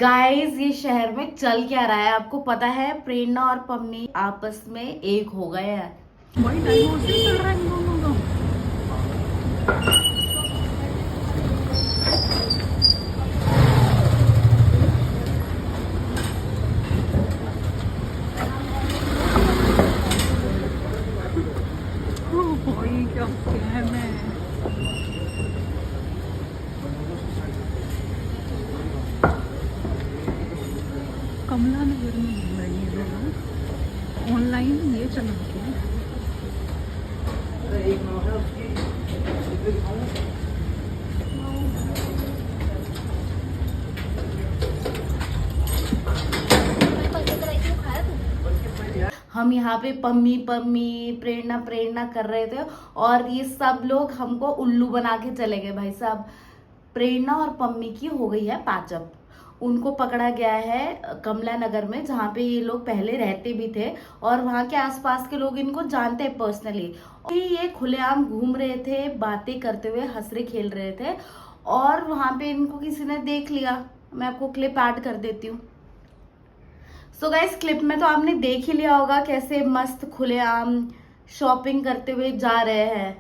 Guys ये शहर में चल क्या रहा है आपको पता है? प्रेरणा और पम्मी आपस में एक हो गए हैं। वही डाइवोर्स ही चल रहा है इन दोनों का। भाई क्या स्कैम है। कमला नगर में घूम रही है दोनों, ऑनलाइन ये चला के। हम यहाँ पे पम्मी पम्मी प्रेरणा प्रेरणा कर रहे थे और ये सब लोग हमको उल्लू बना के चले गए। भाई साहब, प्रेरणा और पम्मी की हो गई है पैचअप। उनको पकड़ा गया है कमला नगर में, जहाँ पे ये लोग पहले रहते भी थे और वहाँ के आसपास के लोग इनको जानते हैं पर्सनली। ये खुलेआम घूम रहे थे, बातें करते हुए हंस रहे खेल रहे थे और वहाँ पे इनको किसी ने देख लिया। मैं आपको क्लिप ऐड कर देती हूँ। सो गाइस, क्लिप में तो आपने देख ही लिया होगा कैसे मस्त खुलेआम शॉपिंग करते हुए जा रहे हैं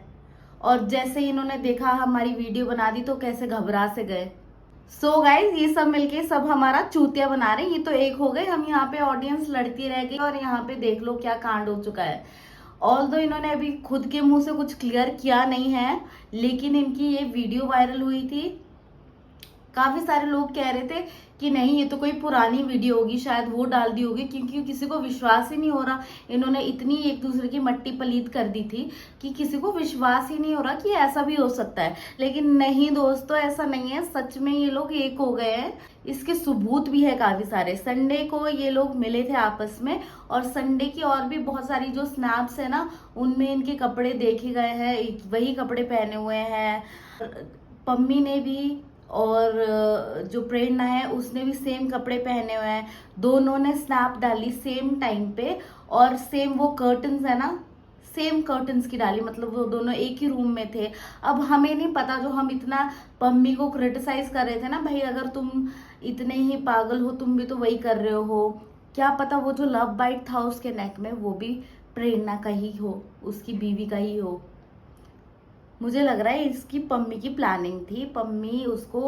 और जैसे ही इन्होंने देखा हमारी वीडियो बना दी तो कैसे घबरा से गए। सो गाइस, ये सब मिलके सब हमारा चूतिया बना रहे हैं। ये तो एक हो गए, हम यहाँ पे ऑडियंस लड़ती रह गई और यहाँ पे देख लो क्या कांड हो चुका है। ऑल्दो इन्होंने अभी खुद के मुंह से कुछ क्लियर किया नहीं है, लेकिन इनकी ये वीडियो वायरल हुई थी। काफी सारे लोग कह रहे थे कि नहीं ये तो कोई पुरानी वीडियो होगी, शायद वो डाल दी होगी, क्योंकि किसी को विश्वास ही नहीं हो रहा। इन्होंने इतनी एक दूसरे की मट्टी पलीत कर दी थी कि किसी को विश्वास ही नहीं हो रहा कि ऐसा भी हो सकता है। लेकिन नहीं दोस्तों, ऐसा नहीं है, सच में ये लोग एक हो गए हैं। इसके सबूत भी है काफी सारे। संडे को ये लोग मिले थे आपस में और संडे की और भी बहुत सारी जो स्नैप्स है ना, उनमें इनके कपड़े देखे गए हैं, वही कपड़े पहने हुए हैं। पम्मी ने भी और जो प्रेरणा है उसने भी सेम कपड़े पहने हुए हैं। दोनों ने स्नैप डाली सेम टाइम पे और सेम वो कर्टन्स है ना, सेम कर्टन्स की डाली, मतलब वो दोनों एक ही रूम में थे। अब हमें नहीं पता, जो हम इतना पम्मी को क्रिटिसाइज कर रहे थे ना, भाई अगर तुम इतने ही पागल हो तुम भी तो वही कर रहे हो। क्या पता वो जो लव बाइट था उसके नेक में वो भी प्रेरणा का ही हो, उसकी बीवी का ही हो। मुझे लग रहा है इसकी पम्मी की प्लानिंग थी। पम्मी उसको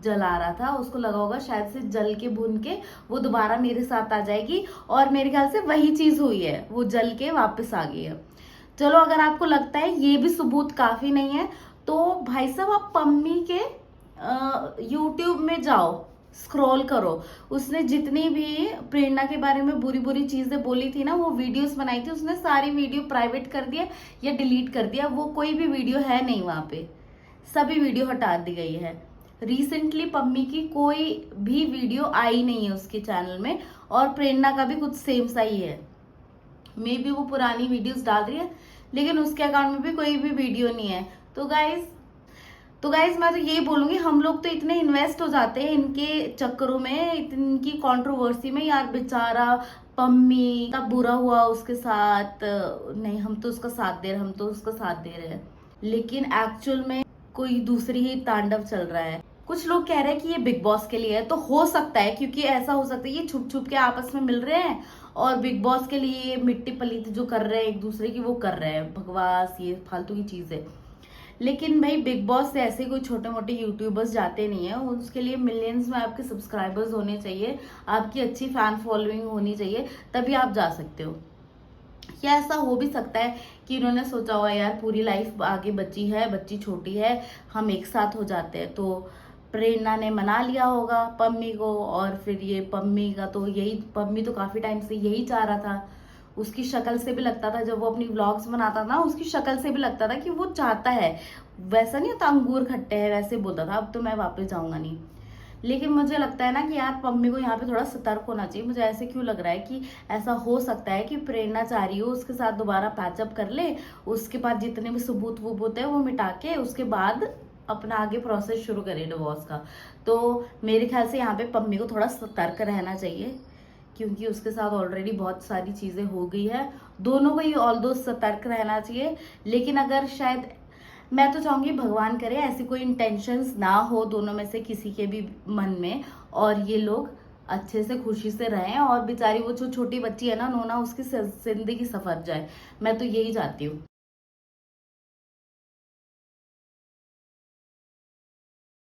जला रहा था, उसको लगा होगा शायद से जल के भून के वो दोबारा मेरे साथ आ जाएगी और मेरे ख्याल से वही चीज हुई है, वो जल के वापस आ गई है। चलो, अगर आपको लगता है ये भी सबूत काफी नहीं है तो भाई साहब आप पम्मी के यूट्यूब में जाओ, स्क्रॉल करो। उसने जितनी भी प्रेरणा के बारे में बुरी बुरी चीजें बोली थी ना, वो वीडियोस बनाई थी, उसने सारी वीडियो प्राइवेट कर दिया या डिलीट कर दिया। वो कोई भी वीडियो है नहीं वहां पे, सभी वीडियो हटा दी गई है। रिसेंटली पम्मी की कोई भी वीडियो आई नहीं है उसके चैनल में और प्रेरणा का भी कुछ सेम सा ही है। मे बी वो पुरानी वीडियोस डाल रही है लेकिन उसके अकाउंट में भी कोई भी वीडियो नहीं है। तो गाइज मैं तो यही बोलूंगी, हम लोग तो इतने इन्वेस्ट हो जाते हैं इनके चक्करों में, इनकी कंट्रोवर्सी में। यार बेचारा पम्मी का बुरा हुआ उसके साथ, नहीं हम तो उसका साथ दे रहे, हम तो उसका साथ दे रहे हैं, लेकिन एक्चुअल में कोई दूसरी ही तांडव चल रहा है। कुछ लोग कह रहे हैं कि ये बिग बॉस के लिए है, तो हो सकता है, क्योंकि ऐसा हो सकता है ये छुप छुप के आपस में मिल रहे हैं और बिग बॉस के लिए ये मिट्टी पलीत जो कर रहे हैं एक दूसरे की वो कर रहे हैं, बकवास ये फालतू की चीज है। लेकिन भाई बिग बॉस से ऐसे कोई छोटे मोटे यूट्यूबर्स जाते नहीं है, उसके लिए मिलियंस में आपके सब्सक्राइबर्स होने चाहिए, आपकी अच्छी फैन फॉलोइंग होनी चाहिए, तभी आप जा सकते हो। क्या ऐसा हो भी सकता है कि इन्होंने सोचा हुआ यार पूरी लाइफ आगे बची है, बच्ची छोटी है, हम एक साथ हो जाते हैं, तो प्रेरणा ने मना लिया होगा पम्मी को। और फिर ये पम्मी का तो यही, पम्मी तो काफी टाइम से यही चाह रहा था। उसकी शक्ल से भी लगता था, जब वो अपनी व्लॉग्स बनाता था उसकी शक्ल से भी लगता था कि वो चाहता है। वैसा नहीं होता अंगूर खट्टे हैं, वैसे बोलता था अब तो मैं वापस जाऊंगा नहीं। लेकिन मुझे लगता है ना कि यार पम्मी को यहाँ पे थोड़ा सतर्क होना चाहिए। मुझे ऐसे क्यों लग रहा है कि ऐसा हो सकता है कि प्रेरणा चाह रही हो उसके साथ दोबारा पैचअप कर ले, उसके बाद जितने भी सबूत वबूत है वो मिटा के उसके बाद अपना आगे प्रोसेस शुरू करे डिवोर्स का। तो मेरे ख्याल से यहाँ पे पम्मी को थोड़ा सतर्क रहना चाहिए, क्योंकि उसके साथ ऑलरेडी बहुत सारी चीजें हो गई है। दोनों को ही ऑल्दो सतर्क रहना चाहिए। लेकिन अगर शायद, मैं तो चाहूंगी भगवान करे ऐसी कोई इंटेंशंस ना हो दोनों में से किसी के भी मन में, और ये लोग अच्छे से खुशी से रहें, और बेचारी वो जो छोटी बच्ची है ना नोना, उसकी जिंदगी सफर जाए। मैं तो यही चाहती हूँ।